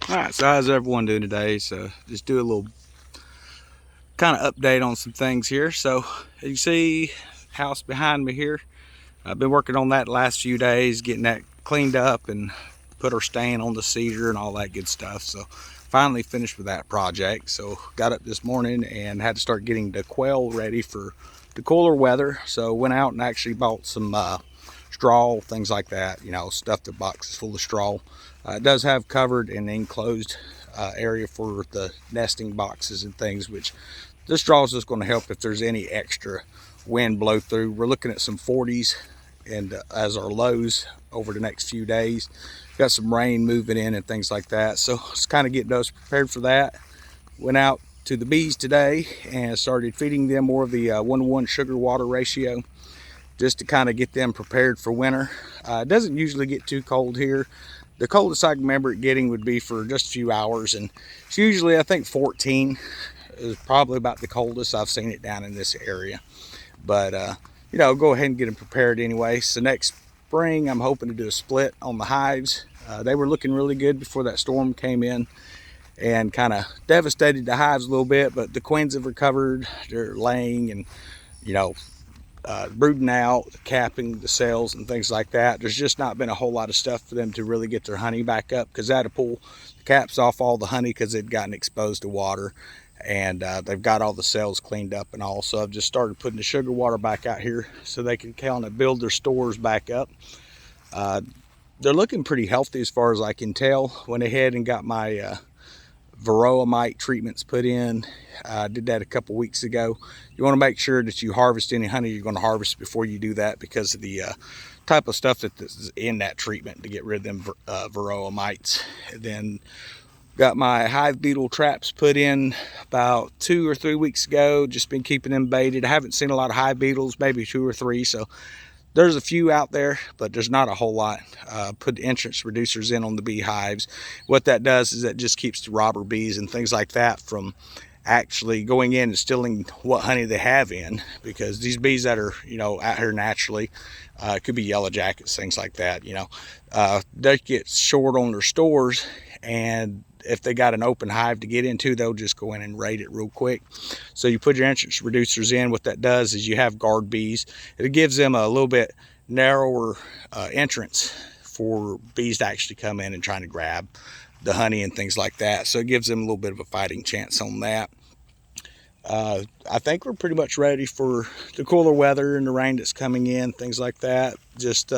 All right, so how's everyone doing today? So just do a little kind of update on some things here. So you see house behind me here. I've been working on that the last few days, getting that cleaned up and put our stain on the cedar and all that good stuff. So finally finished with that project. So got up this morning and had to start getting the quail ready for the cooler weather. So went out and actually bought some straw, things like that, you know, stuffed the boxes full of straw. It does have covered and enclosed area for the nesting boxes and things, which this straw is just going to help if there's any extra wind blow through. We're looking at some 40s and as our lows over the next few days. Got some rain moving in and things like that, so it's kind of getting us prepared for that. Went out to the bees today and started feeding them more of the 1-to-1 sugar water ratio, just to kind of get them prepared for winter. It doesn't usually get too cold here. The coldest I can remember it getting would be for just a few hours, and it's usually, I think 14 is probably about the coldest I've seen it down in this area. But you know, go ahead and get them prepared anyway. So next spring I'm hoping to do a split on the hives. They were looking really good before that storm came in and kind of devastated the hives a little bit, but the queens have recovered. They're laying and, you know, brooding out, capping the cells and things like that. There's just not been a whole lot of stuff for them to really get their honey back up, because I had to pull the caps off all the honey because they'd gotten exposed to water, and they've got all the cells cleaned up and all. So I've just started putting the sugar water back out here so they can kind of build their stores back up. They're looking pretty healthy as far as I can tell. Went ahead and got my varroa mite treatments put in. I did that a couple weeks ago. You want to make sure that you harvest any honey you're going to harvest before you do that, because of the type of stuff that is in that treatment to get rid of them varroa mites. And then got my hive beetle traps put in about 2 or 3 weeks ago. Just been keeping them baited. I haven't seen a lot of hive beetles, maybe 2 or 3. So there's a few out there, but there's not a whole lot. Put entrance reducers in on the beehives. What that does is that just keeps the robber bees and things like that from actually going in and stealing what honey they have in, because these bees that are, you know, out here naturally, could be yellow jackets, things like that, you know, they get short on their stores, and if they got an open hive to get into, they'll just go in and raid it real quick. So you put your entrance reducers in. What that does is you have guard bees. It gives them a little bit narrower entrance for bees to actually come in and trying to grab the honey and things like that. So it gives them a little bit of a fighting chance on that. I think we're pretty much ready for the cooler weather and the rain that's coming in, things like that. Just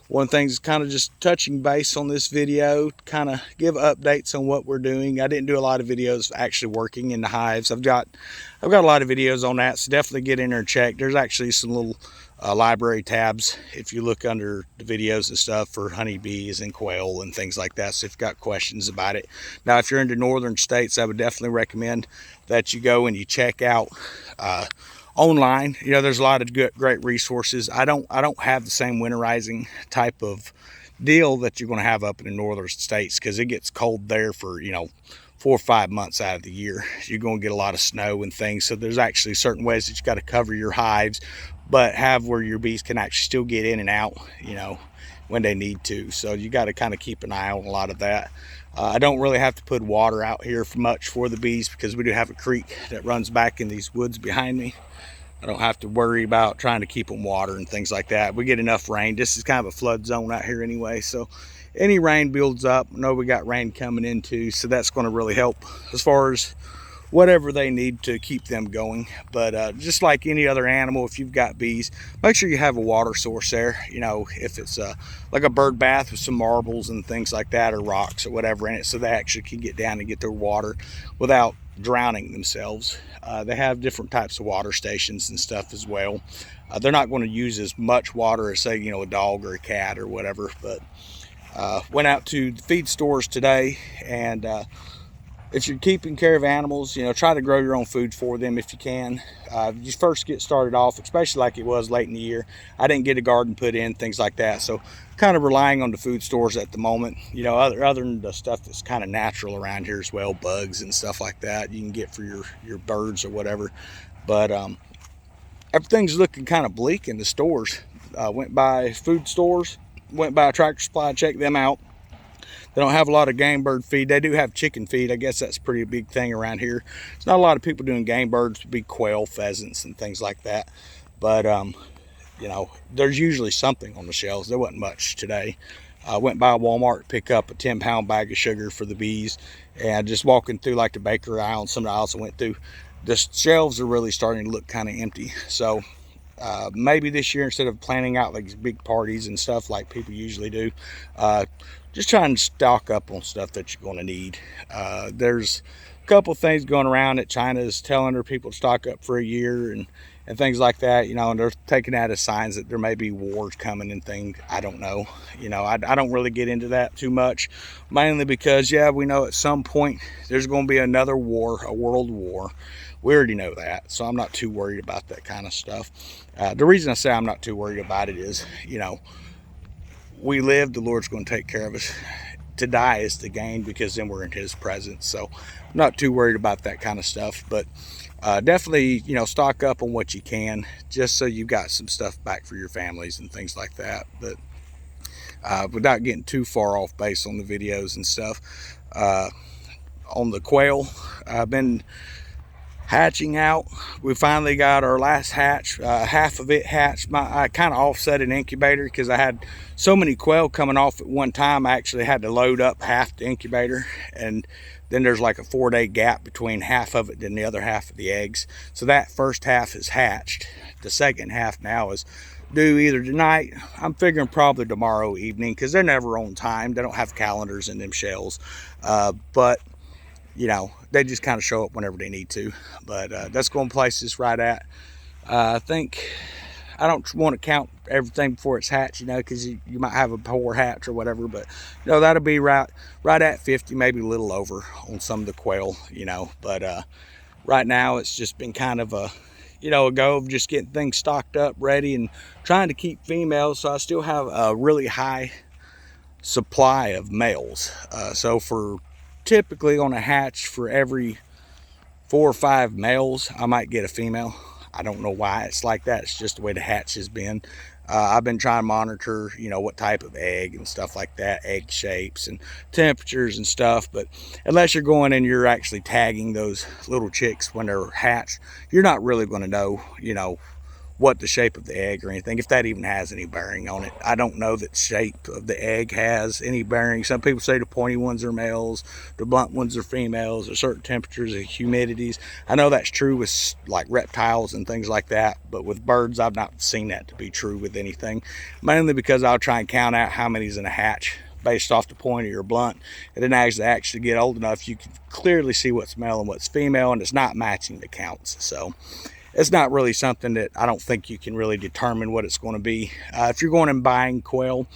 one thing is kind of just touching base on this video, kind of give updates on what we're doing. I didn't do a lot of videos actually working in the hives. I've got a lot of videos on that, so definitely get in there and check. There's actually some little library tabs if you look under the videos and stuff for honeybees and quail and things like that, so if you've got questions about it. Now if you're in the northern states, I would definitely recommend that you go and you check out online. You know, there's a lot of great resources. I don't have the same winterizing type of deal that you're going to have up in the northern states, because it gets cold there for, you know, 4 or 5 months out of the year. You're going to get a lot of snow and things, so there's actually certain ways that you got to cover your hives, but have where your bees can actually still get in and out, you know, when they need to. So you got to kind of keep an eye on a lot of that. I don't really have to put water out here for much for the bees, because we do have a creek that runs back in these woods behind me. I don't have to worry about trying to keep them water and things like that. We get enough rain. This is kind of a flood zone out here anyway, so any rain builds up. I know we got rain coming in too, so that's going to really help as far as whatever they need to keep them going. But just like any other animal, if you've got bees, make sure you have a water source there. You know, if it's like a bird bath with some marbles and things like that, or rocks or whatever in it, so they actually can get down and get their water without drowning themselves. They have different types of water stations and stuff as well. They're not going to use as much water as, say, you know, a dog or a cat or whatever. But went out to the feed stores today, and if you're keeping care of animals, you know, try to grow your own food for them if you can. You first get started off, especially like it was late in the year. I didn't get a garden put in, things like that, so kind of relying on the food stores at the moment. You know, other than the stuff that's kind of natural around here as well, bugs and stuff like that you can get for your birds or whatever. But everything's looking kind of bleak in the stores. Went by food stores, went by Tractor Supply, checked them out. They don't have a lot of game bird feed. They do have chicken feed. I guess that's a pretty big thing around here. It's not a lot of people doing game birds, big quail, pheasants, and things like that. But you know, there's usually something on the shelves. There wasn't much today. I went by Walmart to pick up a 10-pound bag of sugar for the bees, and just walking through like the bakery aisle and some of the aisles I went through, the shelves are really starting to look kind of empty. So maybe this year, instead of planning out like big parties and stuff like people usually do, just try and stock up on stuff that you're going to need. There's a couple things going around that China is telling their people to stock up for a year and things like that, you know, and they're taking that as signs that there may be wars coming and things. I don't know. You know, I don't really get into that too much, mainly because, yeah, we know at some point there's going to be another war, a world war. We already know that, so I'm not too worried about that kind of stuff. The reason I say I'm not too worried about it is, you know, we live, the Lord's going to take care of us. To die is to gain, because then we're in his presence. So I'm not too worried about that kind of stuff, but definitely, you know, stock up on what you can, just so you got some stuff back for your families and things like that. But without getting too far off base on the videos and stuff, on the quail, I've been hatching out. We finally got our last hatch, half of it hatched. I kind of offset an incubator because I had so many quail coming off at one time. I actually had to load up half the incubator, and then there's like a 4-day gap between half of it and the other half of the eggs. So that first half is hatched. The second half now is due either tonight, I'm figuring probably tomorrow evening, because they're never on time. They don't have calendars in them shells, but you know, they just kind of show up whenever they need to. But that's going to place this right at, I think, I don't want to count everything before it's hatched, you know, because you might have a poor hatch or whatever, but you know, that'll be right at 50, maybe a little over on some of the quail, you know. But right now it's just been kind of a, you know, a go of just getting things stocked up, ready, and trying to keep females, so I still have a really high supply of males. So for typically on a hatch, for every 4 or 5 males, I might get a female. I don't know why it's like that. It's just the way the hatch has been. I've been trying to monitor, you know, what type of egg and stuff like that, egg shapes and temperatures and stuff. But unless you're going and you're actually tagging those little chicks when they're hatched, you're not really going to know, you know, what the shape of the egg or anything, if that even has any bearing on it. I don't know that the shape of the egg has any bearing. Some people say the pointy ones are males, the blunt ones are females, or certain temperatures and humidities. I know that's true with like reptiles and things like that, but with birds, I've not seen that to be true with anything, mainly because I'll try and count out how many's in a hatch based off the pointy or blunt, and then as they actually get old enough, you can clearly see what's male and what's female, and it's not matching the counts. So it's not really something that I don't think you can really determine what it's going to be. If you're going and buying quail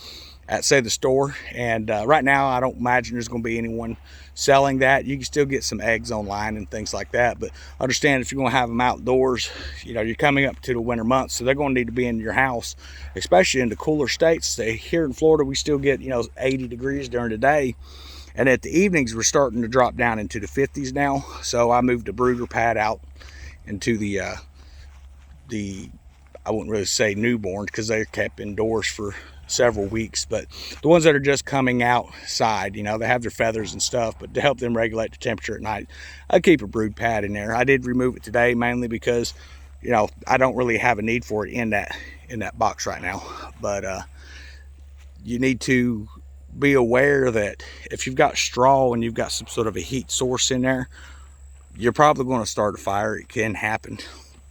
at, say, the store, and right now I don't imagine there's going to be anyone selling that. You can still get some eggs online and things like that, but understand if you're going to have them outdoors, you know, you're coming up to the winter months, so they're going to need to be in your house, especially in the cooler states. Here in Florida, we still get, you know, 80 degrees during the day, and at the evenings we're starting to drop down into the 50s now. So I moved the brooder pad out into the I wouldn't really say newborn, because they're kept indoors for several weeks, but the ones that are just coming outside, you know, they have their feathers and stuff, but to help them regulate the temperature at night, I keep a brood pad in there. I did remove it today, mainly because, you know, I don't really have a need for it in that box right now. But you need to be aware that if you've got straw and you've got some sort of a heat source in there, you're probably going to start a fire. It can happen.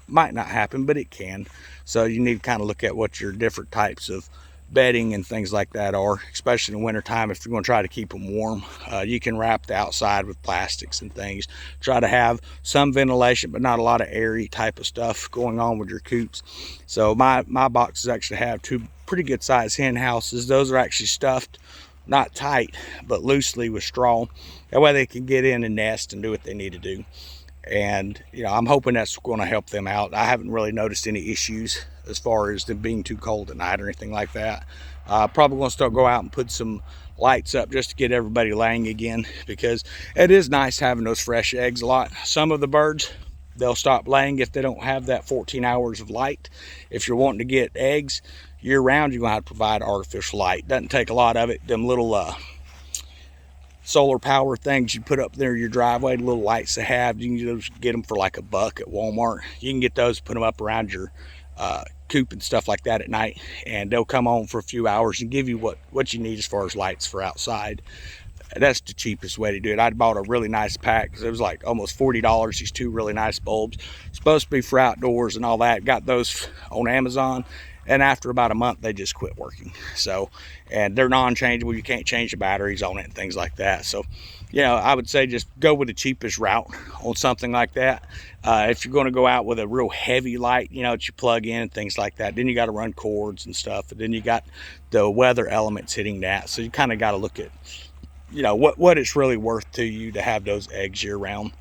Might not happen, but it can. So you need to kind of look at what your different types of bedding and things like that are, especially in the winter time. If you're going to try to keep them warm, you can wrap the outside with plastics and things. Try to have some ventilation, but not a lot of airy type of stuff going on with your coops. So my boxes actually have 2 pretty good sized hen houses. Those are actually stuffed, not tight, but loosely with straw. That way they can get in and nest and do what they need to do. And, you know, I'm hoping that's going to help them out. I haven't really noticed any issues as far as them being too cold at night or anything like that. Probably going to go out and put some lights up just to get everybody laying again, because it is nice having those fresh eggs a lot. Some of the birds, they'll stop laying if they don't have that 14 hours of light. If you're wanting to get eggs year round, you're going to have to provide artificial light. Doesn't take a lot of it. Them little solar power things you put up there in your driveway, the little lights they have. You can just get them for like $1 at Walmart. You can get those, put them up around your coop and stuff like that at night, and they'll come on for a few hours and give you what you need as far as lights for outside. That's the cheapest way to do it. I bought a really nice pack because it was like almost $40. These 2 really nice bulbs, supposed to be for outdoors and all that. Got those on Amazon, and after about a month they just quit working. So, and they're non-changeable. You can't change the batteries on it and things like that. So, you know, I would say just go with the cheapest route on something like that. If you're going to go out with a real heavy light, you know, that you plug in and things like that, then you got to run cords and stuff, and then you got the weather elements hitting that. So you kind of got to look at, you know, what it's really worth to you to have those eggs year round.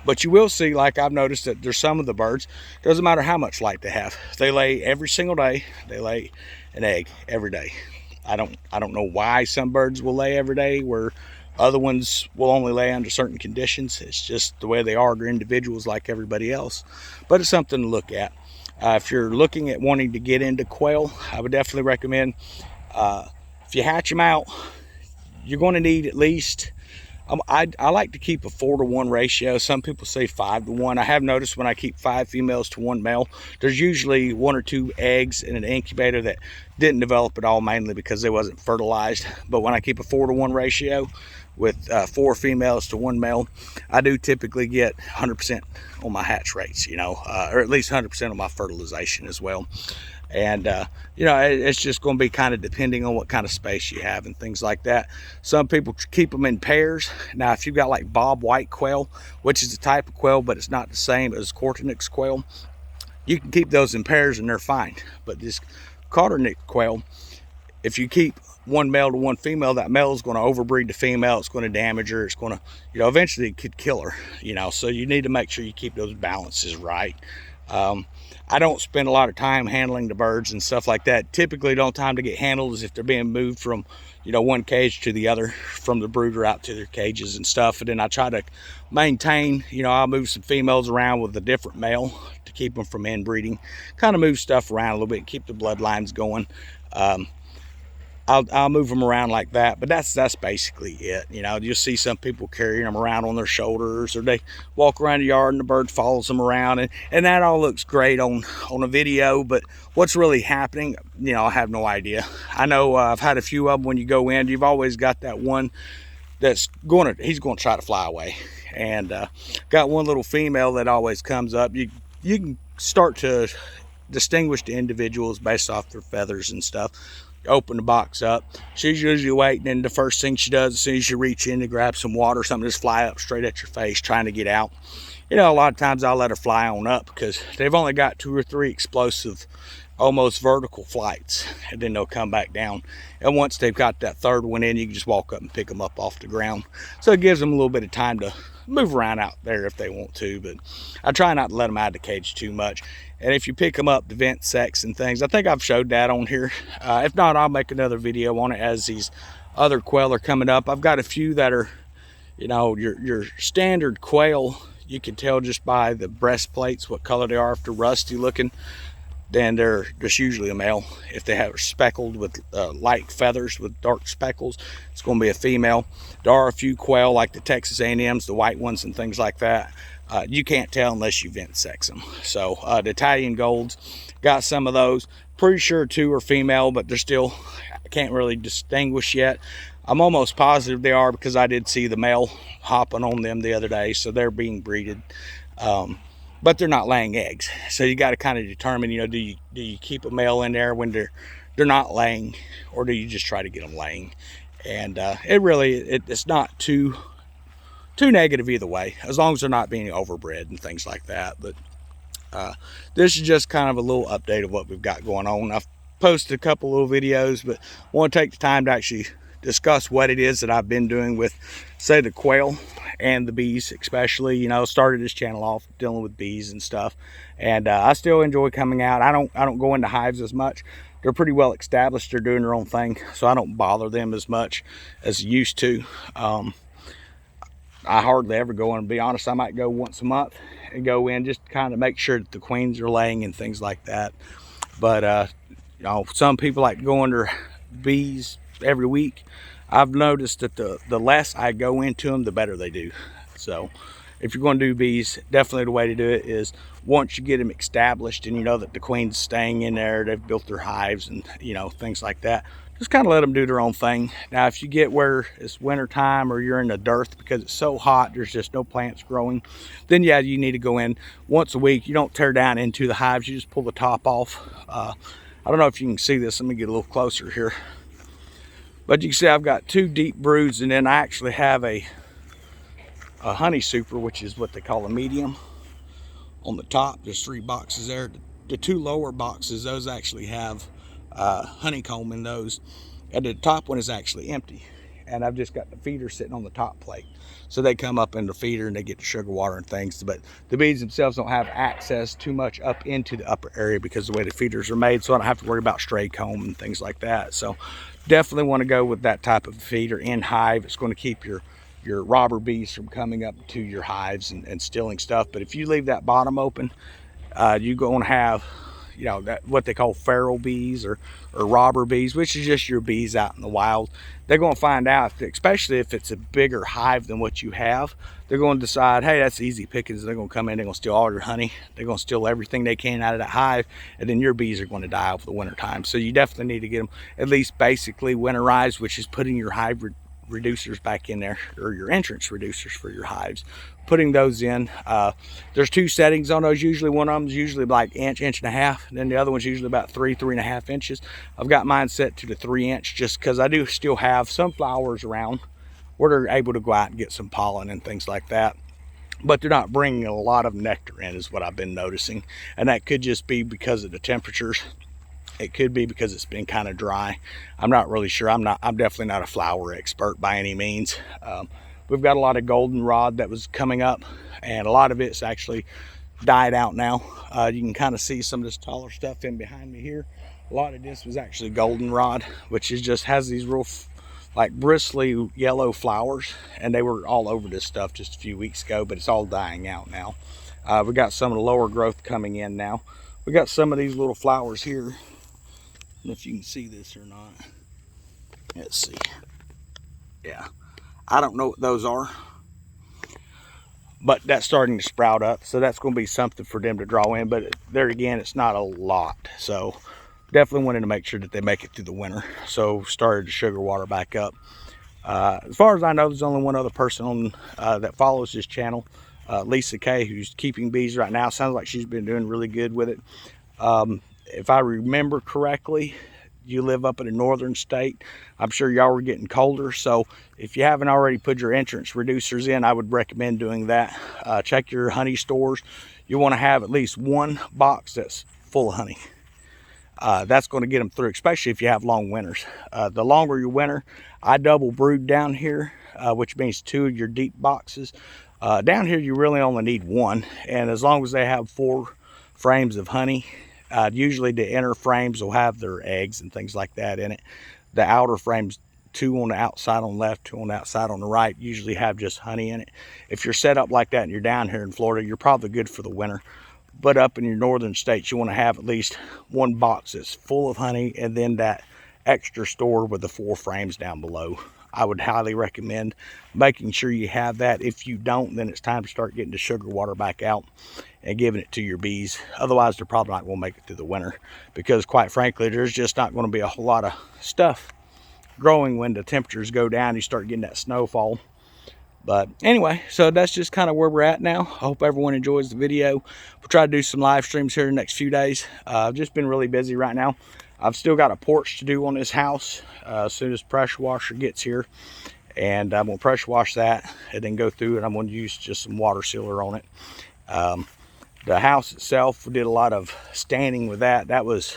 But you will see, like I've noticed, that there's some of the birds, doesn't matter how much light they have, they lay every single day. They lay an egg every day. I don't know why some birds will lay every day where other ones will only lay under certain conditions. It's just the way they are. They're individuals like everybody else. But it's something to look at. If you're looking at wanting to get into quail, I would definitely recommend, if you hatch them out, you're going to need at least, I like to keep a 4-to-1 ratio. Some people say 5-to-1. I have noticed when I keep 5 females to 1 male, there's usually 1 or 2 eggs in an incubator that didn't develop at all, mainly because they wasn't fertilized. But when I keep a 4-to-1 ratio with 4 females to 1 male, I do typically get 100% on my hatch rates, you know, or at least 100% on my fertilization as well. And you know, it's just going to be kind of depending on what kind of space you have and things like that. Some people keep them in pairs. Now, if you've got like bob white quail, which is a type of quail, but it's not the same as Coturnix quail, you can keep those in pairs and they're fine. But this Coturnix quail, if you keep 1 male to 1 female, that male is going to overbreed the female. It's going to damage her. It's going to, you know, eventually it could kill her, you know. So you need to make sure you keep those balances right. I don't spend a lot of time handling the birds and stuff like that. Typically, the only time to get handled is if they're being moved from, you know, one cage to the other, from the brooder out to their cages and stuff. And then I try to maintain, you know, I'll move some females around with a different male to keep them from inbreeding. Kind of move stuff around a little bit, keep the bloodlines going. I'll move them around like that, but that's basically it. You know, you'll see some people carrying them around on their shoulders, or they walk around the yard and the bird follows them around, and that all looks great on a video, but what's really happening, you know, I have no idea. I know I've had a few of them. When you go in, you've always got that one that's he's going to try to fly away, and got one little female that always comes up. You can start to distinguish the individuals based off their feathers and stuff. Open the box up, she's usually waiting, and the first thing she does as soon as you reach in to grab some water or something, just fly up straight at your face trying to get out. You know, a lot of times I'll let her fly on up because they've only got 2 or 3 explosive, almost vertical flights, and then they'll come back down. And once they've got that 3rd one in, you can just walk up and pick them up off the ground. So it gives them a little bit of time to move around out there if they want to, but I try not to let them out of the cage too much. And if you pick them up to vent sex and things, I think I've showed that on here. If not, I'll make another video on it as these other quail are coming up. I've got a few that are, you know, your standard quail. You can tell just by the breastplates what color they are. If they're rusty looking, then they're just usually a male. If they have speckled with light feathers with dark speckles, it's going to be a female. There are a few quail like the Texas A&Ms, the white ones and things like that. You can't tell unless you vent sex them. So the Italian Golds, got some of those. Pretty sure 2 are female, but they're still, I can't really distinguish yet. I'm almost positive they are because I did see the male hopping on them the other day, so they're being breeded. But they're not laying eggs, so you got to kind of determine, you know, do you keep a male in there when they're not laying, or do you just try to get them laying? And it's not too negative either way, as long as they're not being overbred and things like that. But this is just kind of a little update of what we've got going on. I've posted a couple little videos, but I want to take the time to actually discuss what it is that I've been doing with, say, the quail and the bees especially. You know, started this channel off dealing with bees and stuff, and I still enjoy coming out. I don't go into hives as much. They're pretty well established. They're doing their own thing, so I don't bother them as much as used to. I hardly ever go in, and be honest, I might go once a month and go in just to kind of make sure that the queens are laying and things like that. But you know, some people like to go under bees every week. I've noticed that the less I go into them, the better they do. So if you're going to do bees, definitely the way to do it is once you get them established and you know that the queen's staying in there, they've built their hives and things like that, just kind of let them do their own thing. Now if you get where it's winter time or you're in the dearth because it's so hot there's just no plants growing, then yeah, you need to go in once a week. You don't tear down into the hives, you just pull the top off. I don't know if you can see this. Let me get a little closer here. But you can see I've got 2 deep broods, and then I actually have a honey super, which is what they call a medium, on the top. There's 3 boxes there. The 2 lower boxes, those actually have honeycomb in those, and the top one is actually empty. And I've just got the feeder sitting on the top plate, so they come up in the feeder and they get the sugar water and things. But the bees themselves don't have access too much up into the upper area because of the way the feeders are made, so I don't have to worry about stray comb and things like that. So definitely want to go with that type of feeder in hive. It's going to keep your robber bees from coming up to your hives and stealing stuff. But if you leave that bottom open, you're going to have that what they call feral bees or robber bees, which is just your bees out in the wild. They're going to find out, especially if it's a bigger hive than what you have, they're going to decide, hey, that's easy pickings. They're going to come in, they're going to steal all your honey, they're going to steal everything they can out of that hive, and then your bees are going to die over the winter time. So you definitely need to get them at least basically winterized, which is putting your hive reducers back in there, or your entrance reducers for your hives, putting those in. There's 2 settings on those. Usually one of them is usually like inch and a half, and then the other one's usually about 3.5 inches. I've got mine set to the 3 inch just because I do still have some flowers around where they're able to go out and get some pollen and things like that, but they're not bringing a lot of nectar in, is what I've been noticing. And that could just be because of the temperatures. It could be because it's been kind of dry. I'm not really sure. I'm definitely not a flower expert by any means. We've got a lot of goldenrod that was coming up, and a lot of it's actually died out now. You can kind of see some of this taller stuff in behind me here. A lot of this was actually goldenrod, which is just has these real like bristly yellow flowers, and they were all over this stuff just a few weeks ago, but it's all dying out now. We got some of the lower growth coming in now. We got some of these little flowers here. I don't know if you can see this or not. Let's see. Yeah, I don't know what those are, but that's starting to sprout up, so that's going to be something for them to draw in. But there again, it's not a lot, so definitely wanted to make sure that they make it through the winter. So started to sugar water back up. As far as I know, there's only one other person on that follows this channel, Lisa K, who's keeping bees right now. Sounds like she's been doing really good with it. If I remember correctly, you live up in a northern state. I'm sure y'all were getting colder, so if you haven't already put your entrance reducers in, I would recommend doing that. Check your honey stores. You want to have at least 1 box that's full of honey. That's going to get them through, especially if you have long winters. The longer your winter, I double brood down here, which means 2 of your deep boxes. Down here you really only need 1, and as long as they have 4 frames of honey, usually the inner frames will have their eggs and things like that in it. The outer frames, 2 on the outside on the left, 2 on the outside on the right, usually have just honey in it. If you're set up like that and you're down here in Florida, you're probably good for the winter. But up in your northern states, you want to have at least 1 box that's full of honey, and then that extra store with the 4 frames down below. I would highly recommend making sure you have that. If you don't, then it's time to start getting the sugar water back out and giving it to your bees. Otherwise, they're probably not going to make it through the winter, because quite frankly, there's just not going to be a whole lot of stuff growing when the temperatures go down. You start getting that snowfall. But anyway, so that's just kind of where we're at now. I hope everyone enjoys the video. We'll try to do some live streams here in the next few days. I've just been really busy right now. I've still got a porch to do on this house as soon as pressure washer gets here. And I'm going to pressure wash that and then go through it. I'm going to use just some water sealer on it. The house itself, we did a lot of standing with that. It was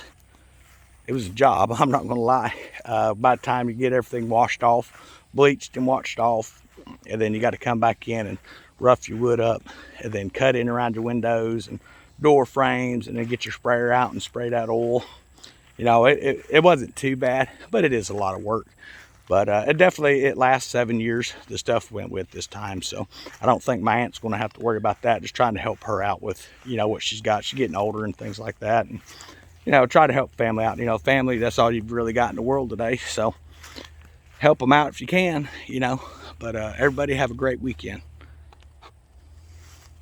a job, I'm not going to lie. By the time you get everything washed off, bleached and washed off, and then you got to come back in and rough your wood up, and then cut in around your windows and door frames, and then get your sprayer out and spray that oil. You know, it wasn't too bad, but it is a lot of work. But it lasts 7 years, the stuff went with this time. So I don't think my aunt's going to have to worry about that. Just trying to help her out with, what she's got. She's getting older and things like that. And, try to help family out. Family, that's all you've really got in the world today. So help them out if you can, you know. But everybody have a great weekend.